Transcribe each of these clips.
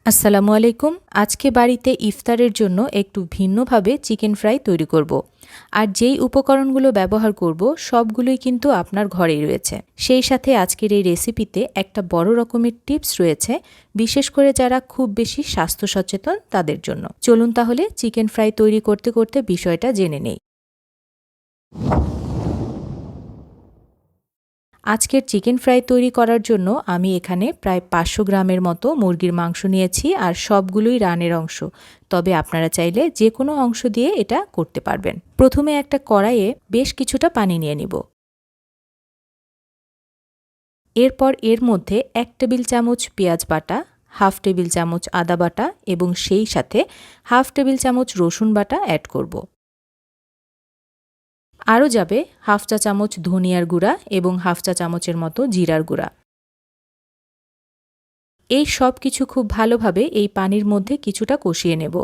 আসসালামু আলাইকুম। আজকে বাড়িতে ইফতারের জন্য একটু ভিন্নভাবে চিকেন ফ্রাই তৈরি করব। আর যেই উপকরণগুলো ব্যবহার করব সবগুলোই কিন্তু আপনার ঘরেই রয়েছে। সেই সাথে আজকের এই রেসিপিতে একটা বড় রকমের টিপস রয়েছে, বিশেষ করে যারা খুব বেশি স্বাস্থ্য সচেতন তাদের জন্য। চলুন তাহলে চিকেন ফ্রাই তৈরি করতে করতে বিষয়টা জেনে নেই। আজকের চিকেন ফ্রাই তৈরি করার জন্য আমি এখানে প্রায় 500 গ্রামের মতো মুরগির মাংস নিয়েছি, আর সবগুলোই রানের অংশ। তবে আপনারা চাইলে যে কোনো অংশ দিয়ে এটা করতে পারবেন। প্রথমে একটা কড়াইয়ে বেশ কিছুটা পানি নিয়ে নিব। এরপর এর মধ্যে 1 টেবিল চামচ পেঁয়াজ বাটা, হাফ টেবিল চামচ আদা বাটা এবং সেই সাথে হাফ টেবিল চামচ রসুন বাটা অ্যাড করব। আরও যাবে হাফ চা চামচ ধনিয়ার গুঁড়া এবং হাফ চা চামচের মতো জিরার গুঁড়া। এই সব কিছু খুব ভালোভাবে এই পানির মধ্যে কিছুটা কষিয়ে নেব।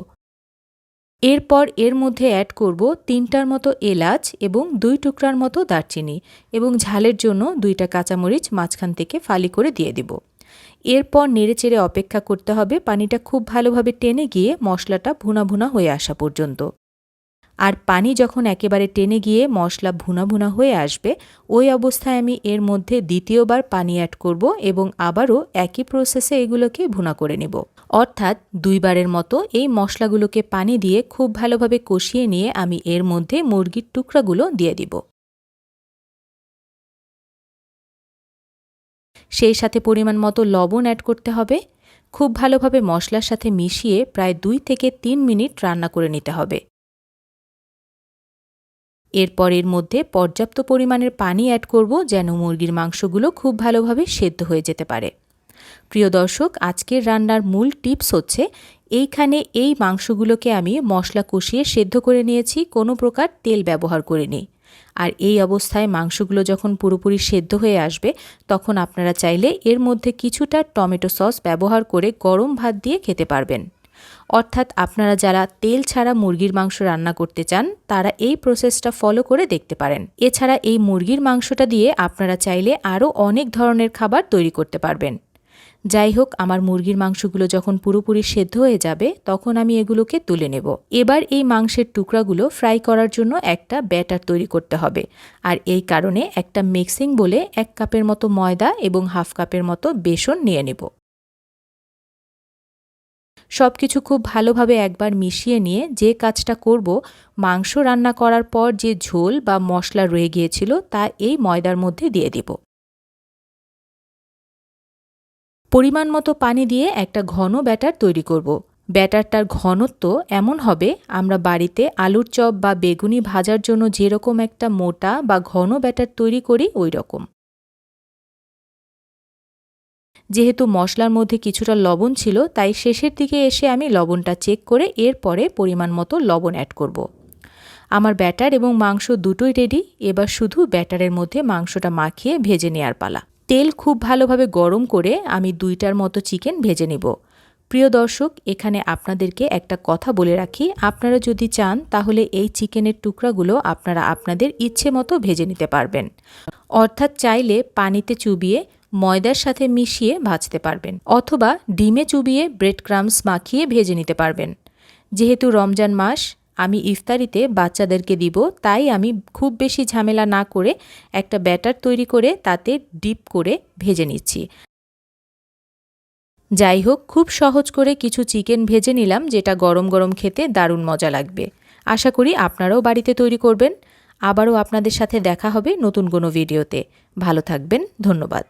এরপর এর মধ্যে অ্যাড করব 3টার মতো এলাচ এবং 2 টুকরার মতো দারচিনি, এবং ঝালের জন্য 2টা কাঁচামরিচ মাঝখান থেকে ফালি করে দিয়ে দিব। এরপর নেড়েচেড়ে অপেক্ষা করতে হবে পানিটা খুব ভালোভাবে টেনে গিয়ে মশলাটা ভুনা ভুনা হয়ে আসা পর্যন্ত। আর পানি যখন একেবারে টেনে গিয়ে মশলা ভুনা ভুনা হয়ে আসবে, ওই অবস্থায় আমি এর মধ্যে দ্বিতীয়বার পানি অ্যাড করব এবং আবারও একই প্রসেসে এগুলোকে ভুনা করে নেব। অর্থাৎ 2 বারের মতো এই মশলাগুলোকে পানি দিয়ে খুব ভালোভাবে কষিয়ে নিয়ে আমি এর মধ্যে মুরগির টুকরাগুলো দিয়ে দিব। সেই সাথে পরিমাণ মতো লবণ অ্যাড করতে হবে। খুব ভালোভাবে মশলার সাথে মিশিয়ে প্রায় 2 থেকে 3 মিনিট রান্না করে নিতে হবে। এরপর এর মধ্যে পর্যাপ্ত পরিমাণের পানি অ্যাড করব, যেন মুরগির মাংসগুলো খুব ভালোভাবে সেদ্ধ হয়ে যেতে পারে। প্রিয় দর্শক, আজকের রান্নার মূল টিপস হচ্ছে, এইখানে এই মাংসগুলোকে আমি মশলা কষিয়ে সেদ্ধ করে নিয়েছি, কোনো প্রকার তেল ব্যবহার করিনি। আর এই অবস্থায় মাংসগুলো যখন পুরোপুরি সেদ্ধ হয়ে আসবে, তখন আপনারা চাইলে এর মধ্যে কিছুটা টমেটো সস ব্যবহার করে গরম ভাত দিয়ে খেতে পারবেন। অর্থাৎ আপনারা যারা তেল ছাড়া মুরগির মাংস রান্না করতে চান, তারা এই প্রসেসটা ফলো করে দেখতে পারেন। এছাড়া এই মুরগির মাংসটা দিয়ে আপনারা চাইলে আরও অনেক ধরনের খাবার তৈরি করতে পারবেন। যাই হোক, আমার মুরগির মাংসগুলো যখন পুরোপুরি সেদ্ধ হয়ে যাবে, তখন আমি এগুলোকে তুলে নেব। এবার এই মাংসের টুকরাগুলো ফ্রাই করার জন্য একটা ব্যাটার তৈরি করতে হবে। আর এই কারণে একটা মিক্সিং বলে 1 কাপের মতো ময়দা এবং হাফ কাপের মতো বেসন নিয়ে নেব। সব কিছু খুব ভালোভাবে একবার মিশিয়ে নিয়ে যে কাজটা করব, মাংস রান্না করার পর যে ঝোল বা মশলা রয়ে গিয়েছিল তা এই ময়দার মধ্যে দিয়ে দিব। পরিমাণ মতো পানি দিয়ে একটা ঘন ব্যাটার তৈরি করব। ব্যাটারটার ঘনত্ব এমন হবে, আমরা বাড়িতে আলুর চপ বা বেগুনি ভাজার জন্য যেরকম একটা মোটা বা ঘন ব্যাটার তৈরি করি ওই রকম। যেহেতু মশলার মধ্যে কিছুটা লবণ ছিল, তাই শেষের দিকে এসে আমি লবণটা চেক করে এরপরে পরিমাণ মতো লবণ অ্যাড করব। আমার ব্যাটার এবং মাংস দুটোই রেডি। এবার শুধু ব্যাটারের মধ্যে মাংসটা মাখিয়ে ভেজে নেওয়ার পালা। তেল খুব ভালোভাবে গরম করে আমি 2টার মতো চিকেন ভেজে নেব। প্রিয় দর্শক, এখানে আপনাদেরকে একটা কথা বলে রাখি, আপনারা যদি চান তাহলে এই চিকেনের টুকরাগুলো আপনারা আপনাদের ইচ্ছে মতো ভেজে নিতে পারবেন। অর্থাৎ চাইলে পানিতে চুবিয়ে ময়দার সাথে মিশিয়ে ভাজতে পারবেন, অথবা ডিমে চুবিয়ে ব্রেড ক্রাম্বস মাখিয়ে ভেজে নিতে পারবেন। যেহেতু রমজান মাস, আমি ইফতারিতে বাচ্চাদেরকে দিব, তাই আমি খুব বেশি ঝামেলা না করে একটা ব্যাটার তৈরি করে তাতে ডিপ করে ভেজে নিচ্ছি। যাই হোক, খুব সহজ করে কিছু চিকেন ভেজে নিলাম, যেটা গরম গরম খেতে দারুণ মজা লাগবে। আশা করি আপনারাও বাড়িতে তৈরি করবেন। আবারও আপনাদের সাথে দেখা হবে নতুন কোনো ভিডিওতে। ভালো থাকবেন। ধন্যবাদ।